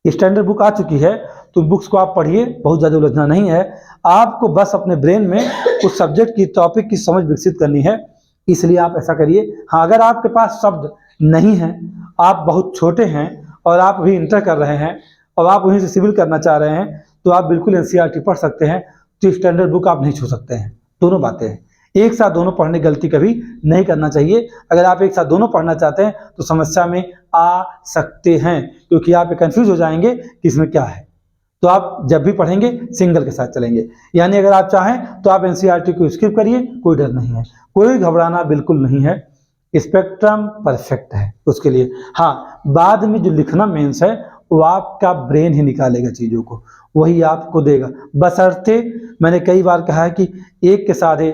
स्टैंडर्ड बुक आ चुकी है तो बुक्स को आप पढ़िए, बहुत ज़्यादा उलझना नहीं है। आपको बस अपने ब्रेन में उस सब्जेक्ट की टॉपिक की समझ विकसित करनी है, इसलिए आप ऐसा करिए। हाँ, अगर आपके पास शब्द नहीं है, आप बहुत छोटे हैं और आप अभी इंटर कर रहे हैं और आप वहीं से सिविल करना चाह रहे हैं, तो आप बिल्कुल एनसीईआरटी पढ़ सकते हैं, तो स्टैंडर्ड बुक आप नहीं छू सकते हैं। दोनों बातें हैं, एक साथ दोनों पढ़ने की गलती कभी नहीं करना चाहिए। अगर आप एक साथ दोनों पढ़ना चाहते हैं तो समस्या में आ सकते हैं, क्योंकि आप कंफ्यूज हो जाएंगे कि इसमें क्या है। तो आप जब भी पढ़ेंगे सिंगल के साथ चलेंगे। यानी अगर आप चाहें तो आप एनसीईआरटी को स्किप करिए, कोई डर नहीं है, कोई घबराना बिल्कुल नहीं है। स्पेक्ट्रम परफेक्ट है उसके लिए। हाँ, बाद में जो लिखना मेंस है वो आपका ब्रेन ही निकालेगा चीज़ों को, वही आपको देगा, बशर्ते मैंने कई बार कहा है कि एक के साधे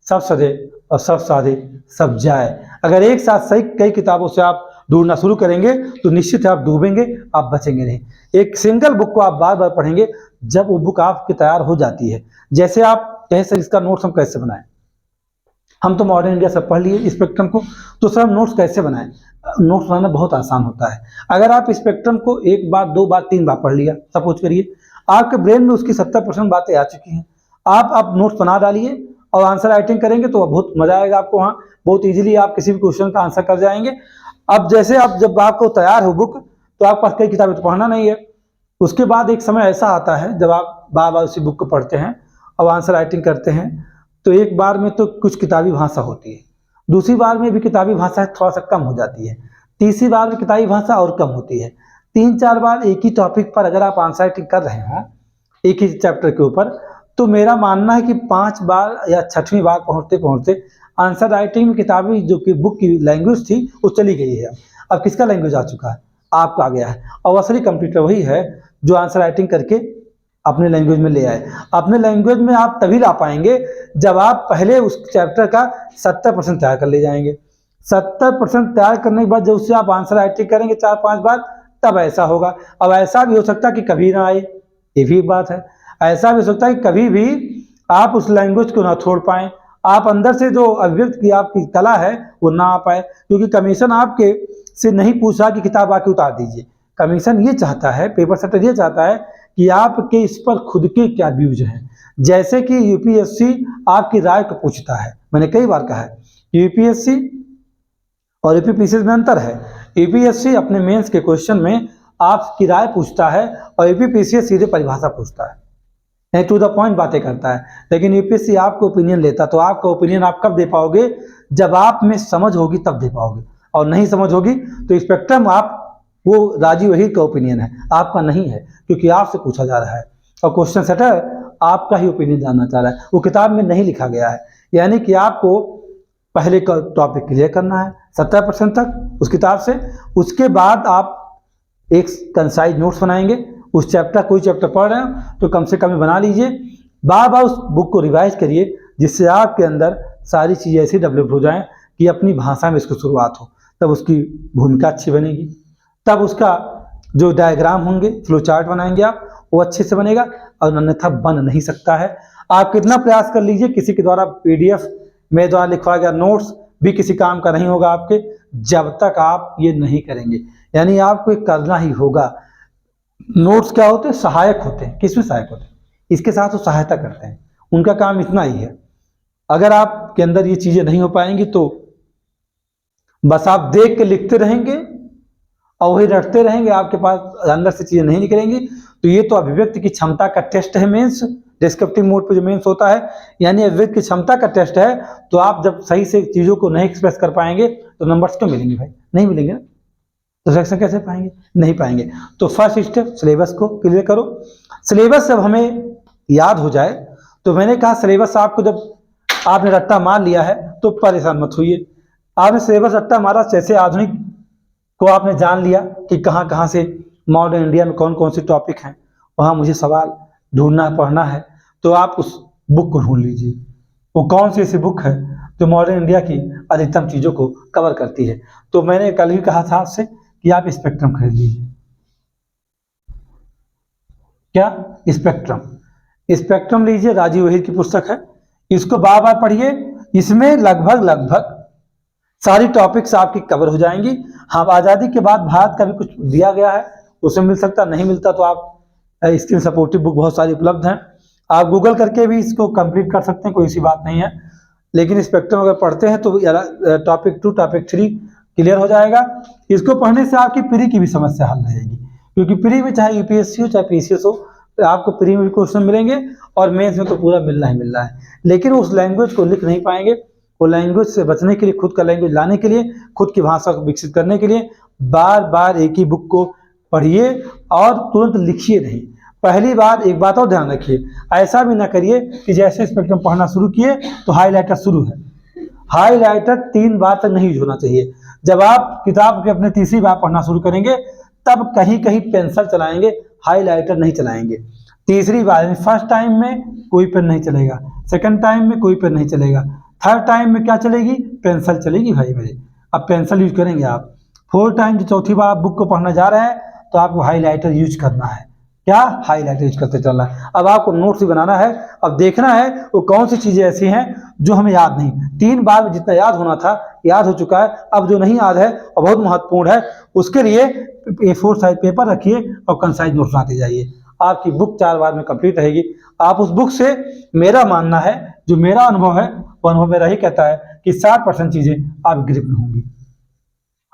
सब सधे और सब साधे सब जाए। अगर एक साथ सही कई किताबों से आप ढूंढना शुरू करेंगे तो निश्चित है आप डूबेंगे, आप बचेंगे नहीं। एक सिंगल बुक को आप बार बार पढ़ेंगे, जब वो बुक आपकी तैयार हो जाती है। जैसे आप कहें सर इसका नोट्स हम कैसे बनाएं, हम तो मॉडर्न इंडिया से पढ़ लिए स्पेक्ट्रम को, तो सर नोट्स कैसे बनाएं? नोट्स बनाना बहुत आसान होता है। अगर आप स्पेक्ट्रम को एक बार, दो बार, तीन बार पढ़ लिया, सपोज करिए आपके ब्रेन में उसकी 70% बातें आ चुकी हैं, आप नोट्स बना डालिए और आंसर राइटिंग करेंगे तो बहुत मजा आएगा आपको। वहाँ बहुत इजीली आप किसी भी क्वेश्चन का आंसर कर जाएंगे। अब जैसे आप जब आपको तैयार हो बुक, तो आपके पास कई किताबें तो पढ़ना नहीं है। उसके बाद एक समय ऐसा आता है जब आप बार बार उसी बुक को पढ़ते हैं और आंसर राइटिंग करते हैं, तो एक बार में तो कुछ किताबी भाषा होती है, दूसरी बार में भी किताबी भाषा थोड़ा सा कम हो जाती है, तीसरी बार में किताबी भाषा और कम होती है, 3-4 बार एक ही टॉपिक पर अगर आप आंसर राइटिंग कर रहे हो एक ही चैप्टर के ऊपर, तो मेरा मानना है कि 5 बार या 6वीं बार पहुंचते पहुंचते आंसर राइटिंग में किताबी जो कि बुक की लैंग्वेज थी वो चली गई है। अब किसका लैंग्वेज आ चुका है? आपका आ गया है। और असली कंप्यूटर वही है जो आंसर राइटिंग करके अपने लैंग्वेज में ले आए। अपने लैंग्वेज में आप तभी ला पाएंगे जब आप पहले उस चैप्टर का 70% तैयार कर ले जाएंगे। 70% तैयार करने के बाद जब उससे आप आंसर राइटिंग करेंगे 4-5 बार, तब ऐसा होगा। अब ऐसा भी हो सकता है कि कभी ना आए, ये भी एक बात है। ऐसा भी हो सकता है कि कभी भी आप उस लैंग्वेज को ना छोड़ पाएं, आप अंदर से जो अभिव्यक्त की आपकी कला है वो ना आ पाए, क्योंकि कमीशन आपके से नहीं पूछा कि किताब आके उतार दीजिए। कमीशन ये चाहता है, पेपर सेटर ये चाहता है कि आपके इस पर खुद के क्या व्यूज हैं। जैसे कि यूपीएससी आपकी राय को पूछता है, मैंने कई बार कहा है यूपीएससी और यूपीपीसीएस में अंतर है। यूपीएससी अपने मेंस के क्वेश्चन में आपकी राय पूछता है और यूपीपीसीएस सीधे परिभाषा पूछता है, नहीं टू द पॉइंट बातें करता है। लेकिन यूपीएससी आपको ओपिनियन लेता, तो आपका ओपिनियन आप कब दे पाओगे? जब आप में समझ होगी तब दे पाओगे, और नहीं समझ होगी तो स्पेक्ट्रम आप वो राजीव वहीर का ओपिनियन है, आपका नहीं है, क्योंकि आपसे पूछा जा रहा है और क्वेश्चन सेटर आपका ही ओपिनियन जानना चाह रहा है, वो किताब में नहीं लिखा गया है। यानी कि आपको पहले का टॉपिक क्लियर करना है 70% तक उस किताब से, उसके बाद आप एक कंसाइज नोट्स बनाएंगे। उस चैप्टर, कोई चैप्टर पढ़ रहे हो तो कम से कम बना लीजिए, बार बार उस बुक को रिवाइज करिए, जिससे आपके अंदर सारी चीज़ें ऐसी डेवलप हो जाएं कि अपनी भाषा में इसको शुरुआत हो, तब उसकी भूमिका अच्छी बनेगी, तब उसका जो डायग्राम होंगे, फ्लो चार्ट बनाएंगे आप, वो अच्छे से बनेगा, और अन्यथा बन नहीं सकता है। आप कितना प्रयास कर लीजिए, किसी के द्वारा पीडीएफ मेरे द्वारा लिखवाया गया नोट्स भी किसी काम का नहीं होगा आपके, जब तक आप ये नहीं करेंगे। यानी आपको करना ही होगा। नोट्स क्या होते हैं? सहायक होते हैं। किसमें सहायक होते हैं? इसके साथ वो सहायता करते हैं, उनका काम इतना ही है। अगर आपके अंदर ये चीजें नहीं हो पाएंगी तो बस आप देख के लिखते रहेंगे और वही रटते रहेंगे, आपके पास अंदर से चीजें नहीं निकलेंगी। तो ये तो अभिव्यक्ति की क्षमता का टेस्ट है मेंस, डिस्क्रिप्टिव मोड पे जो मेंस होता है, यानी अभिव्यक्ति की क्षमता का टेस्ट है। तो आप जब सही से चीजों को नहीं एक्सप्रेस कर पाएंगे तो नंबर्स क्यों मिलेंगे भाई? नहीं मिलेंगे ना, तो सिलेक्शन कैसे पाएंगे? नहीं पाएंगे। तो फर्स्ट स्टेप सिलेबस को क्लियर करो। सिलेबस जब हमें याद हो जाए, तो मैंने कहा सिलेबस आपको जब आपने रट्टा मार लिया है तो परेशान मत होइए। आपने सिलेबस रट्टा मारा, जैसे आधुनिक को आपने जान लिया कि कहाँ कहाँ से मॉडर्न इंडिया में कौन कौन से टॉपिक हैं, वहाँ मुझे सवाल ढूंढना पढ़ना है, तो आप उस बुक को ढूंढ लीजिए। वो कौन सी ऐसी बुक है जो मॉडर्न इंडिया की अधिकतम चीज़ों को कवर करती है। तो मैंने कल ही कहा था आपसे कि आप स्पेक्ट्रम खरीद लीजिए। क्या? स्पेक्ट्रम। स्पेक्ट्रम लीजिए, राजीव वहीर की पुस्तक है, इसको बार बार पढ़िए। इसमें लगभग सारी टॉपिक्स आपकी कवर हो जाएंगी। हाँ, आज़ादी के बाद भारत का भी कुछ दिया गया है, उसमें मिल सकता, नहीं मिलता तो आप इसकी सपोर्टिव बुक बहुत सारी उपलब्ध हैं, आप गूगल करके भी इसको कंप्लीट कर सकते हैं, कोई सी बात नहीं है। लेकिन स्पेक्ट्रम अगर पढ़ते हैं तो टॉपिक 2 टॉपिक 3 क्लियर हो जाएगा। इसको पढ़ने से आपकी प्री की भी समस्या हल रहेगी, क्योंकि प्री में चाहे यूपीएससी हो चाहे पीसीएस हो, तो आपको प्री में भी क्वेश्चन मिलेंगे और मेंस में तो पूरा मिलना ही मिलना है। लेकिन उस लैंग्वेज को लिख नहीं पाएंगे, वो लैंग्वेज से बचने के लिए, खुद का लैंग्वेज लाने के लिए, खुद की भाषा को विकसित करने के लिए बार बार एक ही बुक को पढ़िए और तुरंत लिखिए नहीं। पहली बार एक बात और ध्यान रखिए, ऐसा भी ना करिए कि जैसे स्पेक्ट्रम पढ़ना शुरू किए तो हाईलाइटर शुरू है। हाईलाइटर 3 बार तक नहीं यूज होना चाहिए। जब आप किताब के अपने तीसरी बार पढ़ना शुरू करेंगे तब कहीं कहीं पेंसिल चलाएंगे, हाईलाइटर नहीं चलाएंगे। तीसरी बार में फर्स्ट टाइम में कोई पेन नहीं चलेगा, सेकंड टाइम में कोई पेन नहीं चलेगा, थर्ड टाइम में क्या चलेगी, पेंसिल चलेगी भाई मेरे। अब पेंसिल यूज करेंगे आप। फोर्थ टाइम जो चौथी बार आप बुक को पढ़ना जा रहे हैं तो आपको हाईलाइटर यूज करना है। क्या, हाईलाइटर यूज करते चलना है। अब आपको नोट्स भी बनाना है, अब देखना है वो कौन सी चीजें ऐसी हैं जो हमें याद नहीं। 3 बार में जितना याद होना था याद हो चुका है, अब जो नहीं याद है और बहुत महत्वपूर्ण है उसके लिए A4 साइज पेपर रखिए और कंसाइज नोट्स बनाते जाइए। आपकी बुक 4 बार में कंप्लीट रहेगी। आप उस बुक से, मेरा मानना है, जो मेरा अनुभव है वो अनुभव मेरा ही कहता है कि 60% चीजें आप ग्रिप में होंगी।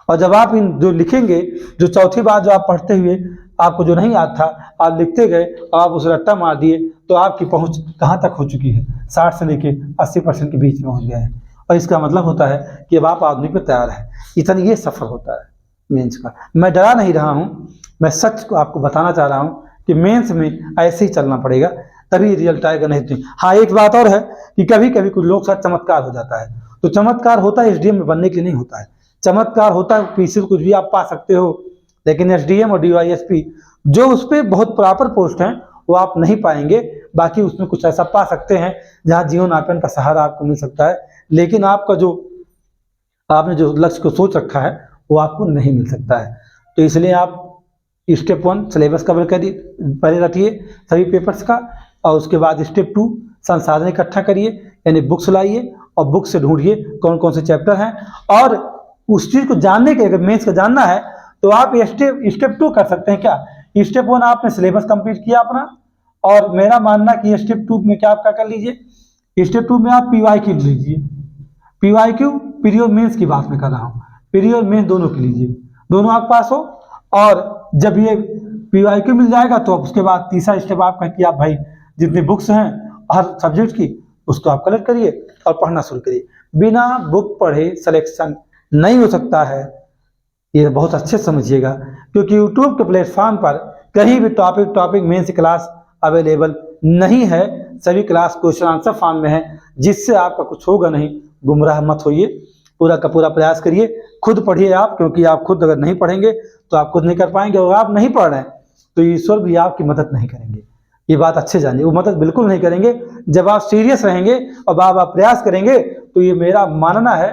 और जब आप इन जो लिखेंगे, जो चौथी बार जो आप पढ़ते हुए आपको जो नहीं याद था आप लिखते गए और आप उस रट्टा मार दिए तो आपकी पहुंच कहाँ तक हो चुकी है, 60 से लेके 80% के बीच में हो गया है। और इसका मतलब होता है कि अब आप आदमी पर तैयार है। इतना ये सफर होता है मेंस का। मैं डरा नहीं रहा हूँ, मैं सच को आपको बताना चाह रहा हूँ कि मेंस में ऐसे ही चलना पड़ेगा, तभी रिजल्ट आएगा, नहीं तो। हाँ, एक बात और है कि कभी कभी कुछ लोग साथ चमत्कार हो जाता है, तो चमत्कार होता है एसडीएम में बनने के लिए नहीं होता है। चमत्कार होता है पीसी कुछ भी आप पा सकते हो, लेकिन एसडीएम और डीवाईएसपी जो उस पर बहुत प्रॉपर पोस्ट हैं वो आप नहीं पाएंगे। बाकी उसमें कुछ ऐसा पा सकते हैं जहाँ जीवनायापन का सहारा आपको मिल सकता है, लेकिन आपका जो आपने जो लक्ष्य को सोच रखा है वो आपको नहीं मिल सकता है। तो इसलिए आप स्टेप 1 सिलेबस कवर करिए, पहले रखिए सभी पेपर्स का, और उसके बाद स्टेप 2 संसाधन इकट्ठा करिए, यानी बुक्स लाइए और बुक से ढूंढिए कौन कौन से चैप्टर हैं। और उस चीज़ को जानने के, अगर मेंस का जानना है तो आप स्टेप 2 कर सकते हैं। क्या, स्टेप 1 आपने सिलेबस कंप्लीट किया अपना, और मेरा मानना कि स्टेप 2 में क्या आप क्या कर लीजिए, स्टेप 2 में आप पीवाईक्यू लीजिए। पीवाईक्यू प्री और मेंस की बात मैं कर रहा हूँ, प्री और मेंस दोनों की लीजिए, दोनों आप पास हो। और जब ये पीवाईक्यू मिल जाएगा तो उसके बाद तीसरा स्टेप आपका कि आप भाई जितनी बुक्स हैं हर सब्जेक्ट की उसको आप कलेक्ट करिए और पढ़ना शुरू करिए। बिना बुक पढ़े सिलेक्शन नहीं हो सकता है, ये बहुत अच्छे समझिएगा, क्योंकि यूट्यूब के प्लेटफॉर्म पर कहीं भी टॉपिक मेंस क्लास अवेलेबल नहीं है। सभी क्लास क्वेश्चन आंसर फॉर्म में है, जिससे आपका कुछ होगा नहीं। गुमराह मत होइए, पूरा का पूरा प्रयास करिए, खुद पढ़िए आप, क्योंकि आप खुद अगर नहीं पढ़ेंगे तो आप खुद नहीं कर पाएंगे, और आप नहीं पढ़ रहे हैं तो ईश्वर भी आपकी मदद नहीं करेंगे। ये बात अच्छे जानिए, वो मदद बिल्कुल नहीं करेंगे। जब आप सीरियस रहेंगे और बार प्रयास करेंगे तो ये मेरा मानना है,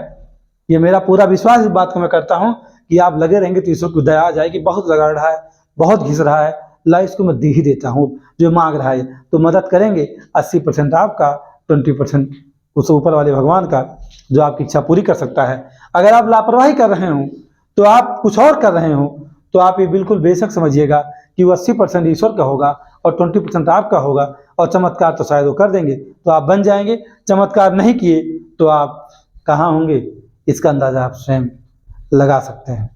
ये मेरा पूरा विश्वास इस बात को मैं करता हूँ कि आप लगे रहेंगे तो ईश्वर को दया आ जाएगी। बहुत लगा रहा है, बहुत घिस रहा है, ला इसको मैं दे ही देता हूँ जो मांग रहा है, तो मदद करेंगे। 80% आपका, 20% उस ऊपर वाले भगवान का, जो आपकी इच्छा पूरी कर सकता है। अगर आप लापरवाही कर रहे हो तो आप कुछ और कर रहे हो तो आप ये बिल्कुल बेशक समझिएगा कि वो 80% ईश्वर का होगा और 20% आपका होगा, और चमत्कार तो शायद वो कर देंगे तो आप बन जाएंगे। चमत्कार नहीं किए तो आप कहाँ होंगे, इसका अंदाजा आप स्वयं लगा सकते हैं।